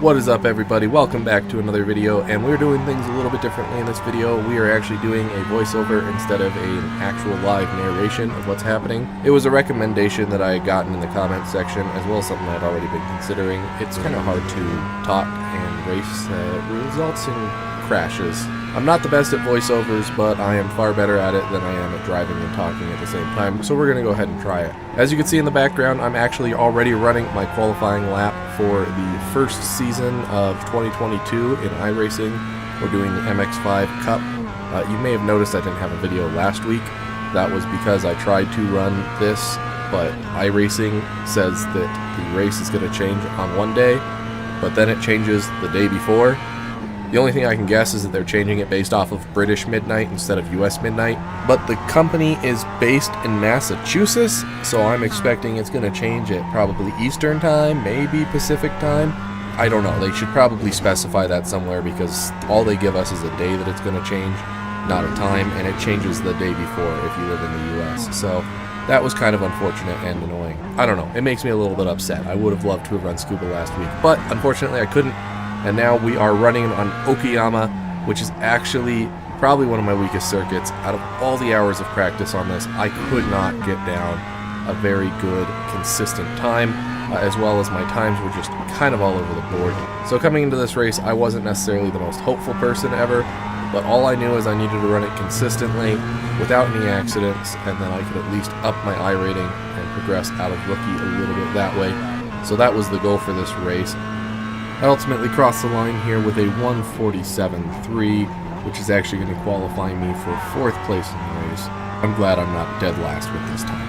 What is up, everybody? Welcome back to another video, and we're doing things a little bit differently in this video. We are actually doing a voiceover instead of an actual live narration of what's happening. It was a recommendation that I had gotten in the comment section, as well as something I'd already been considering. It's kind of hard to talk and race that results in crashes. I'm not the best at voiceovers, but I am far better at it than I am at driving and talking at the same time, so we're going to go ahead and try it. As you can see in the background, I'm actually already running my qualifying lap for the first season of 2022 in iRacing. We're doing the MX5 Cup. You may have noticed I didn't have a video last week. That was because I tried to run this, but iRacing says that the race is going to change on one day, but then it changes the day before. The only thing I can guess is that they're changing it based off of British midnight instead of US midnight. But the company is based in Massachusetts, so I'm expecting it's going to change at probably Eastern time, maybe Pacific time. I don't know. They should probably specify that somewhere, because all they give us is a day that it's going to change, not a time, and it changes the day before if you live in the US. So that was kind of unfortunate and annoying. I don't know. It makes me a little bit upset. I would have loved to have run Scuba last week, but unfortunately I couldn't. And now we are running on Okayama, which is actually probably one of my weakest circuits. Out of all the hours of practice on this, I could not get down a very good, consistent time, as well as my times were just kind of all over the board. So coming into this race, I wasn't necessarily the most hopeful person ever, but all I knew is I needed to run it consistently, without any accidents, and then I could at least up my I rating and progress out of rookie a little bit that way. So that was the goal for this race. I ultimately crossed the line here with a 1:47.3, which is actually going to qualify me for 4th place in the race. I'm glad I'm not dead last with this time.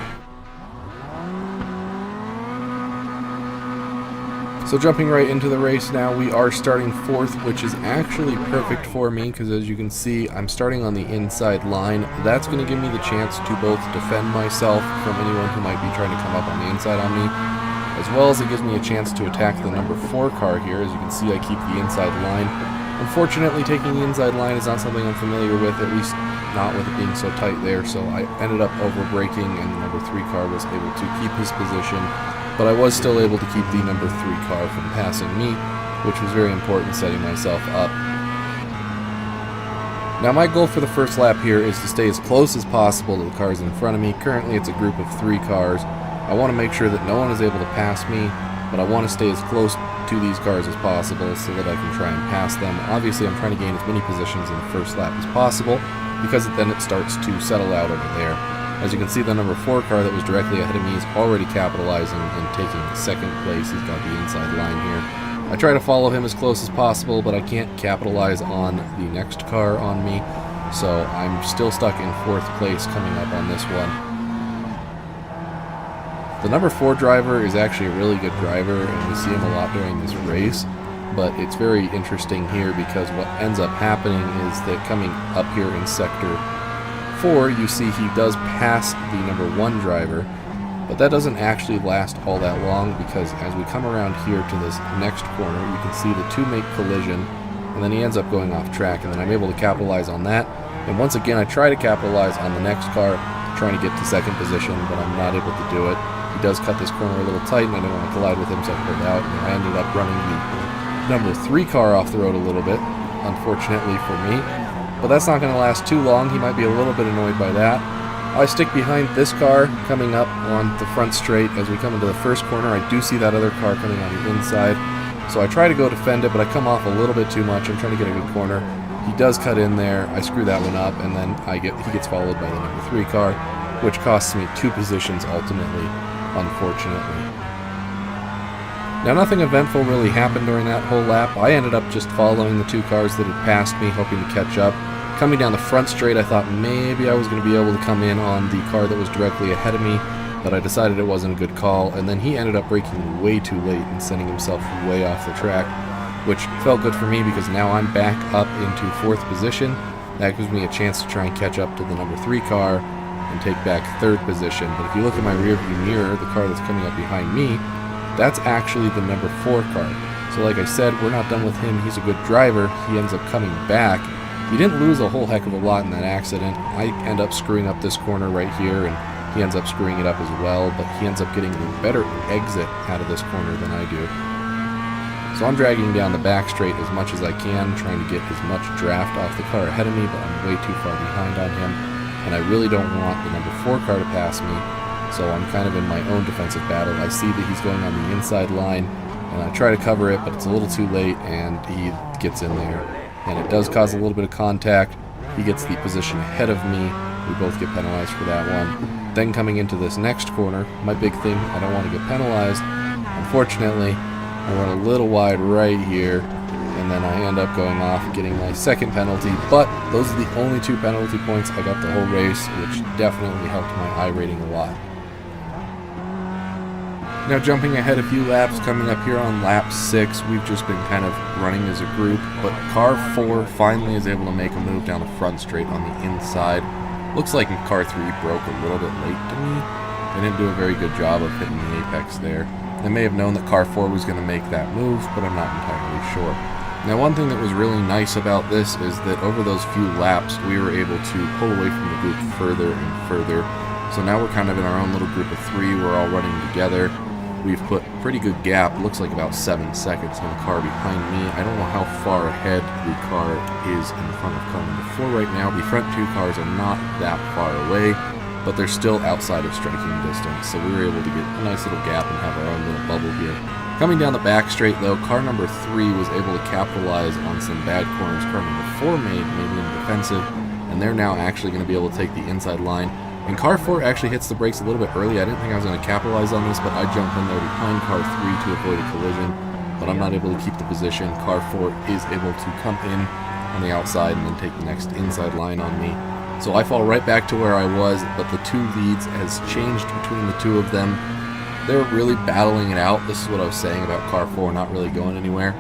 So jumping right into the race now, we are starting 4th, which is actually perfect for me, because as you can see, I'm starting on the inside line. That's going to give me the chance to both defend myself from anyone who might be trying to come up on the inside on me, as well as it gives me a chance to attack the number 4 car here. As you can see, I keep the inside line. Unfortunately, taking the inside line is not something I'm familiar with, at least not with it being so tight there, so I ended up over-braking, and the number 3 car was able to keep his position, but I was still able to keep the number 3 car from passing me, which was very important, setting myself up. Now my goal for the first lap here is to stay as close as possible to the cars in front of me. Currently it's a group of 3 cars. I want to make sure that no one is able to pass me, but I want to stay as close to these cars as possible so that I can try and pass them. Obviously, I'm trying to gain as many positions in the first lap as possible, because then it starts to settle out over there. As you can see, the number 4 car that was directly ahead of me is already capitalizing and taking 2nd place. He's got the inside line here. I try to follow him as close as possible, but I can't capitalize on the next car on me, so I'm still stuck in 4th place coming up on this one. The number 4 driver is actually a really good driver, and we see him a lot during this race, but it's very interesting here because what ends up happening is that coming up here in Sector 4, you see he does pass the number 1 driver, but that doesn't actually last all that long, because as we come around here to this next corner, you can see the 2 make collision, and then he ends up going off track, and then I'm able to capitalize on that. And once again, I try to capitalize on the next car, trying to get to 2nd position, but I'm not able to do it. He does cut this corner a little tight, and I didn't want to collide with him, so I pulled out, and I ended up running the number 3 car off the road a little bit, unfortunately for me. But that's not going to last too long. He might be a little bit annoyed by that. I stick behind this car coming up on the front straight. As we come into the first corner, I do see that other car coming on the inside, so I try to go defend it, but I come off a little bit too much. I'm trying to get a good corner. He does cut in there. I screw that one up, and then he gets followed by the number 3 car, which costs me 2 positions ultimately, unfortunately. Now nothing eventful really happened during that whole lap. I ended up just following the 2 cars that had passed me, hoping to catch up. Coming down the front straight, I thought maybe I was going to be able to come in on the car that was directly ahead of me, but I decided it wasn't a good call, and then he ended up braking way too late and sending himself way off the track, which felt good for me because now I'm back up into 4th position. That gives me a chance to try and catch up to the number 3 car and take back 3rd position. But if you look at my rearview mirror, the car that's coming up behind me, that's actually the number 4 car. So like I said, we're not done with him. He's a good driver. He ends up coming back. He didn't lose a whole heck of a lot in that accident. I end up screwing up this corner right here, and he ends up screwing it up as well, but he ends up getting a better exit out of this corner than I do. So I'm dragging down the back straight as much as I can, trying to get as much draft off the car ahead of me, but I'm way too far behind on him, and I really don't want the number 4 car to pass me, so I'm kind of in my own defensive battle. I see that he's going on the inside line, and I try to cover it, but it's a little too late, and he gets in there, and it does cause a little bit of contact. He gets the position ahead of me. We both get penalized for that one. Then coming into this next corner, my big thing, I don't want to get penalized. Unfortunately, I run a little wide right here, and then I end up going off, getting my second penalty, but those are the only 2 penalty points I got the whole race, which definitely helped my iRating a lot. Now jumping ahead a few laps, coming up here on lap 6, we've just been kind of running as a group, but car 4 finally is able to make a move down the front straight on the inside. Looks like car 3 broke a little bit late to me. They didn't do a very good job of hitting the apex there. They may have known that car 4 was going to make that move, but I'm not entirely sure. Now one thing that was really nice about this is that over those few laps, we were able to pull away from the group further and further. So now we're kind of in our own little group of 3, we're all running together. We've put pretty good gap, looks like about 7 seconds on the car behind me. I don't know how far ahead the car is in front of car number 4 right now. The front 2 cars are not that far away, but they're still outside of striking distance, so we were able to get a nice little gap and have our own little bubble here. Coming down the back straight though, car number 3 was able to capitalize on some bad corners car number 4 made, maybe in defensive, and they're now actually going to be able to take the inside line. And car 4 actually hits the brakes a little bit early. I didn't think I was going to capitalize on this, but I jumped in there behind car 3 to avoid a collision, but I'm not able to keep the position. Car 4 is able to come in on the outside and then take the next inside line on me. So I fall right back to where I was, but the 2 leads has changed between the 2 of them. They're really battling it out. This is what I was saying about car 4 not really going anywhere.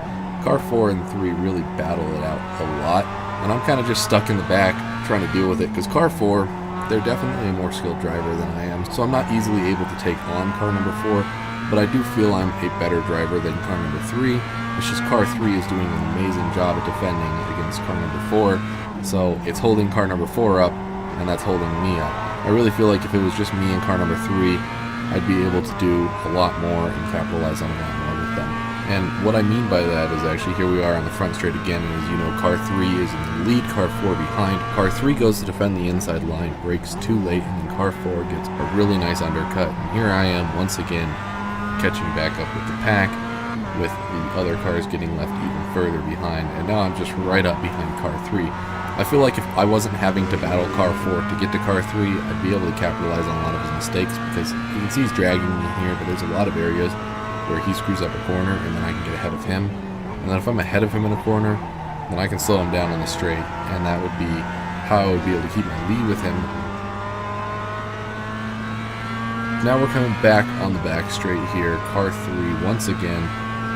Car 4 and 3 really battle it out a lot, and I'm kind of just stuck in the back trying to deal with it, because car 4, they're definitely a more skilled driver than I am, so I'm not easily able to take on car number 4, but I do feel I'm a better driver than car number 3. It's just car 3 is doing an amazing job at defending against car number 4, so it's holding car number 4 up, and that's holding me up. I really feel like if it was just me and car number 3, I'd be able to do a lot more and capitalize on a lot more with them. And what I mean by that is actually here we are on the front straight again, and as you know, car 3 is in the lead, car 4 behind. Car 3 goes to defend the inside line, brakes too late, and then car 4 gets a really nice undercut. And here I am once again catching back up with the pack, with the other cars getting left even further behind, and now I'm just right up behind car 3. I feel like if I wasn't having to battle car 4 to get to car 3, I'd be able to capitalize on a lot of his mistakes, because you can see he's dragging me here, but there's a lot of areas where he screws up a corner and then I can get ahead of him. And then if I'm ahead of him in a corner, then I can slow him down on the straight, and that would be how I would be able to keep my lead with him. Now we're coming back on the back straight here. Car 3 once again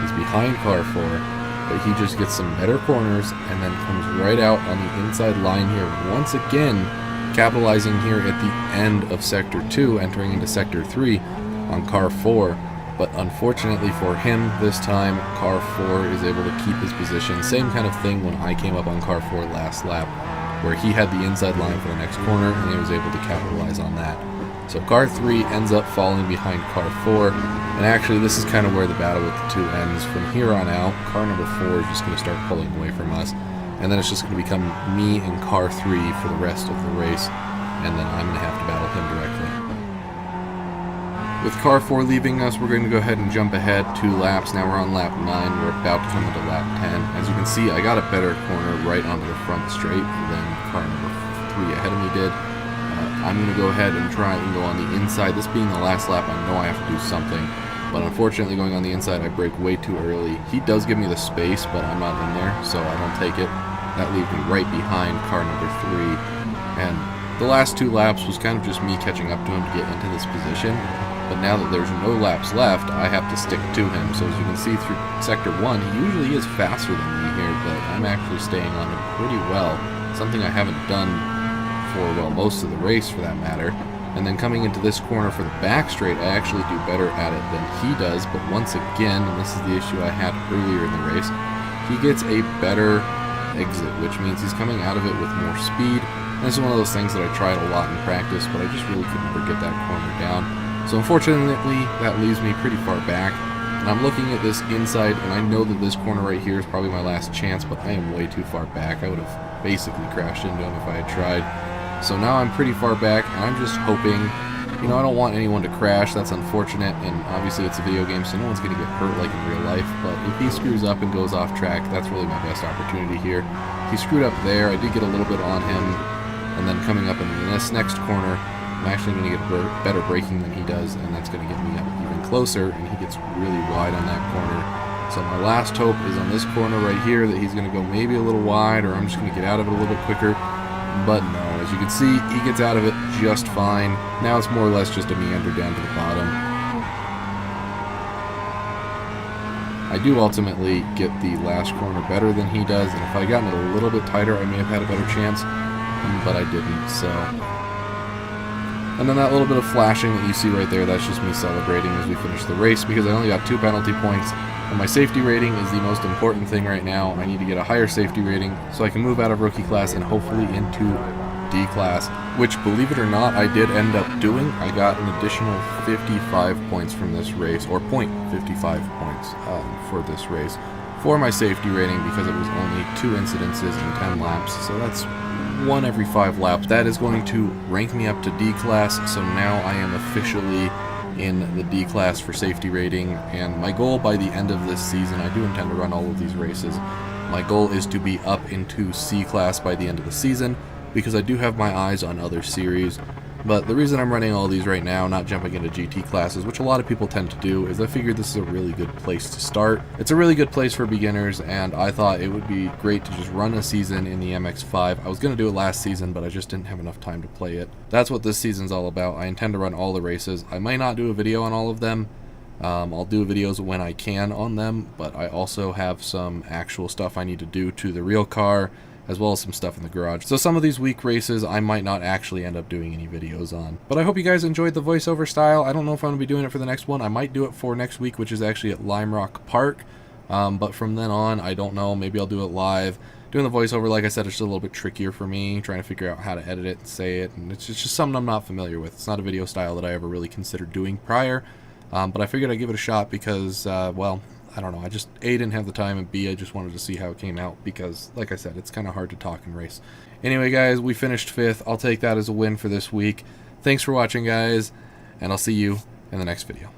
is behind car 4, but he just gets some better corners and then comes right out on the inside line here once again, capitalizing here at the end of sector 2, entering into sector 3 on car 4. But unfortunately for him, this time, car 4 is able to keep his position. Same kind of thing when I came up on car 4 last lap, where he had the inside line for the next corner, and he was able to capitalize on that. So car 3 ends up falling behind car 4, and actually this is kind of where the battle with the 2 ends. From here on out, car number 4 is just going to start pulling away from us, and then it's just going to become me and car 3 for the rest of the race, and then I'm going to have to battle him directly. With car 4 leaving us, we're going to go ahead and jump ahead 2 laps. Now we're on lap 9. We're about to come into lap 10. As you can see, I got a better corner right onto the front straight than car number 3 ahead of me did. I'm going to go ahead and try and go on the inside. This being the last lap, I know I have to do something. But unfortunately, going on the inside, I brake way too early. He does give me the space, but I'm not in there, so I don't take it. That leaves me right behind car number 3. And the last 2 laps was kind of just me catching up to him to get into this position. But now that there's no laps left, I have to stick to him. So as you can see through sector 1, he usually is faster than me here, but I'm actually staying on him pretty well. Something I haven't done for, well, most of the race for that matter. And then coming into this corner for the back straight, I actually do better at it than he does. But once again, and this is the issue I had earlier in the race, he gets a better exit, which means he's coming out of it with more speed. And this is one of those things that I tried a lot in practice, but I just really couldn't ever get that corner down. So unfortunately, that leaves me pretty far back, And I'm looking at this inside, and I know that this corner right here is probably my last chance, but I am way too far back. I would have basically crashed into him if I had tried. So now I'm pretty far back, and I'm just hoping, you know, I don't want anyone to crash. That's unfortunate, and obviously it's a video game, so no one's going to get hurt like in real life. But if he screws up and goes off track, that's really my best opportunity here. He screwed up there. I did get a little bit on him, and then coming up in this next corner, I'm actually going to get better braking than he does, and that's going to get me up even closer, and he gets really wide on that corner. So my last hope is on this corner right here that he's going to go maybe a little wide, or I'm just going to get out of it a little bit quicker. But no, as you can see, he gets out of it just fine. Now it's more or less just a meander down to the bottom. I do ultimately get the last corner better than he does, and if I had gotten it a little bit tighter, I may have had a better chance, but I didn't, so... And then that little bit of flashing that you see right there, that's just me celebrating as we finish the race, because I only got 2 penalty points, and my safety rating is the most important thing right now. I need to get a higher safety rating so I can move out of rookie class and hopefully into D class, which, believe it or not, I did end up doing. I got an additional 55 points from this race, or 0.55 points for this race, for my safety rating, because it was only 2 incidences in 10 laps, so that's 1 every 5 laps. That is going to rank me up to D class, so now I am officially in the D class for safety rating, and my goal by the end of this season, I do intend to run all of these races, my goal is to be up into C class by the end of the season, because I do have my eyes on other series. But the reason I'm running all these right now, not jumping into GT classes, which a lot of people tend to do, is I figured this is a really good place to start. It's a really good place for beginners, and I thought it would be great to just run a season in the MX5. I was going to do it last season, but I just didn't have enough time to play it. That's what this season's all about. I intend to run all the races. I might not do a video on all of them. I'll do videos when I can on them, but I also have some actual stuff I need to do to the real car, as well as some stuff in the garage. So some of these week races I might not actually end up doing any videos on. But I hope you guys enjoyed the voiceover style. I don't know if I'm going to be doing it for the next one. I might do it for next week, which is actually at Lime Rock Park. But from then on, I don't know. Maybe I'll do it live. Doing the voiceover, like I said, is just a little bit trickier for me, trying to figure out how to edit it and say it. And it's just something I'm not familiar with. It's not a video style that I ever really considered doing prior. But I figured I'd give it a shot because, well, I don't know, I just, A, didn't have the time, and B, I just wanted to see how it came out, because, like I said, it's kind of hard to talk and race. Anyway, guys, we finished 5th. I'll take that as a win for this week. Thanks for watching, guys, and I'll see you in the next video.